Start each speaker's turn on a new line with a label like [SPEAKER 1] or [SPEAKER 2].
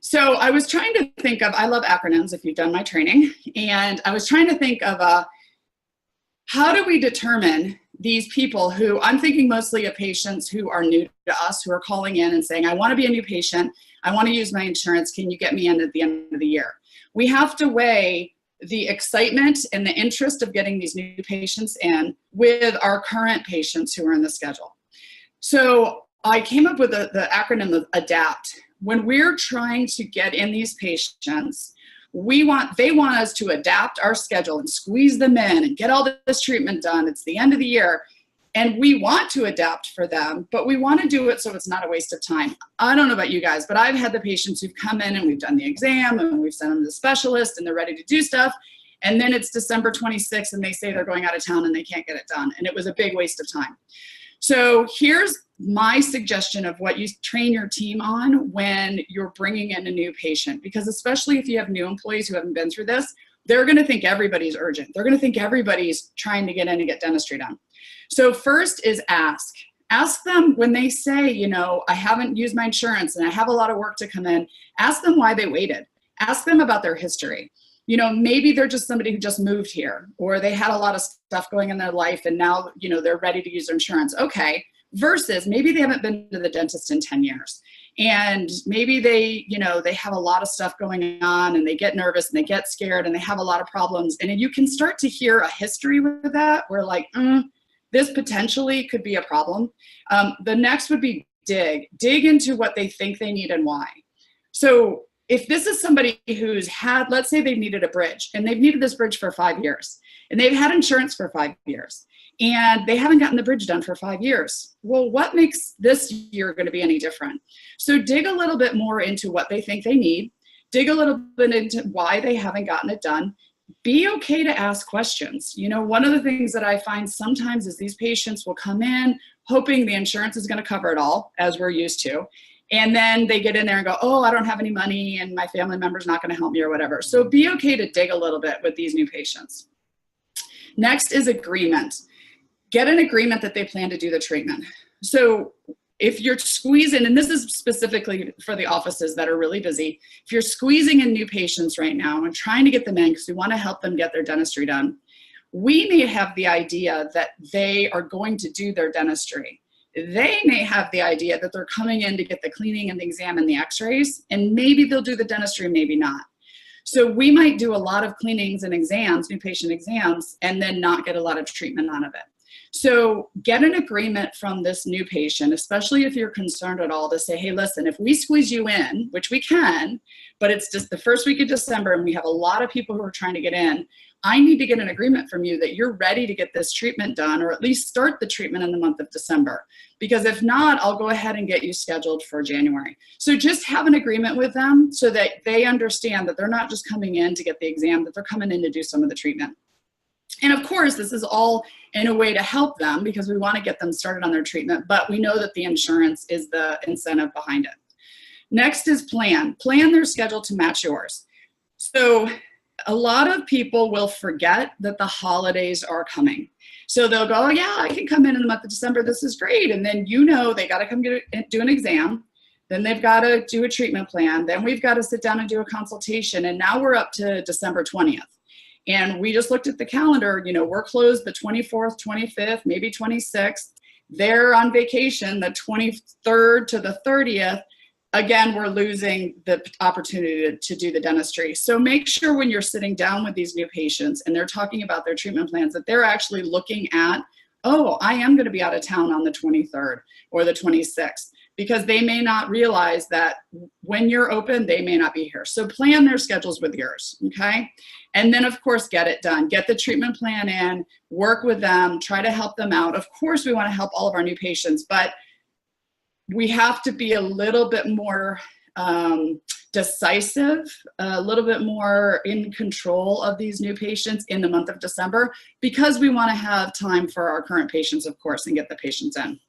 [SPEAKER 1] So I was trying to think of, I love acronyms if you've done my training, and I was trying to think of how do we determine these people who, I'm thinking mostly of patients who are new to us, who are calling in and saying, I want to be a new patient, I want to use my insurance, can you get me in at the end of the year? We have to weigh the excitement and the interest of getting these new patients in with our current patients who are in the schedule. So I came up with the acronym of ADAPT. When we're trying to get in these patients, they want us to adapt our schedule and squeeze them in and get all this treatment done. It's the end of the year. And we want to adapt for them, but we want to do it so it's not a waste of time. I don't know about you guys, but I've had the patients who've come in and we've done the exam and we've sent them to the specialist and they're ready to do stuff. And then it's December 26th and they say they're going out of town and they can't get it done. And it was a big waste of time. So here's my suggestion of what you train your team on when you're bringing in a new patient, because especially if you have new employees who haven't been through this, they're going to think everybody's urgent. They're going to think everybody's trying to get in and get dentistry done. So first is ask. Ask them when they say, you know, I haven't used my insurance and I have a lot of work to come in. Ask them why they waited. Ask them about their history. You know, maybe they're just somebody who just moved here, or they had a lot of stuff going in their life and now, you know, they're ready to use their insurance. Okay. Versus maybe they haven't been to the dentist in 10 years. And maybe they, you know, they have a lot of stuff going on and they get nervous and they get scared and they have a lot of problems. And you can start to hear a history with that where like, this potentially could be a problem. The next would be dig into what they think they need and why. So if this is somebody who's had, let's say they've needed a bridge and they've needed this bridge for 5 years and they've had insurance for 5 years and they haven't gotten the bridge done for 5 years. Well, what makes this year going to be any different? So dig a little bit more into what they think they need, dig a little bit into why they haven't gotten it done. Be okay to ask questions. You know, one of the things that I find sometimes is these patients will come in hoping the insurance is going to cover it all, as we're used to. And then they get in there and go, oh, I don't have any money and my family member's not going to help me or whatever. So be okay to dig a little bit with these new patients. Next is agreement. Get an agreement that they plan to do the treatment. So if you're squeezing, and this is specifically for the offices that are really busy, if you're squeezing in new patients right now and trying to get them in because we want to help them get their dentistry done, we may have the idea that they are going to do their dentistry. They may have the idea that they're coming in to get the cleaning and the exam and the x-rays, and maybe they'll do the dentistry, maybe not. So we might do a lot of cleanings and exams, new patient exams, and then not get a lot of treatment out of it. So get an agreement from this new patient, especially if you're concerned at all, to say, hey, listen, if we squeeze you in, which we can, but it's just the first week of December and we have a lot of people who are trying to get in, I need to get an agreement from you that you're ready to get this treatment done, or at least start the treatment in the month of December. Because if not, I'll go ahead and get you scheduled for January. So just have an agreement with them so that they understand that they're not just coming in to get the exam, that they're coming in to do some of the treatment. And of course, this is all in a way to help them because we want to get them started on their treatment, but we know that the insurance is the incentive behind it. Next is plan. Plan their schedule to match yours. So a lot of people will forget that the holidays are coming. So they'll go, oh, yeah, I can come in the month of December. This is great. And then, you know, they got to come do an exam. Then they've got to do a treatment plan. Then we've got to sit down and do a consultation. And now we're up to December 20th. And we just looked at the calendar, you know, we're closed the 24th, 25th, maybe 26th. They're on vacation the 23rd to the 30th. Again, we're losing the opportunity to do the dentistry. So make sure when you're sitting down with these new patients and they're talking about their treatment plans that they're actually looking at, oh, I am going to be out of town on the 23rd or the 26th. Because they may not realize that when you're open, they may not be here. So plan their schedules with yours, okay? And then, of course, get it done. Get the treatment plan in, work with them, try to help them out. Of course, we want to help all of our new patients, but we have to be a little bit more decisive, a little bit more in control of these new patients in the month of December because we want to have time for our current patients, of course, and get the patients in.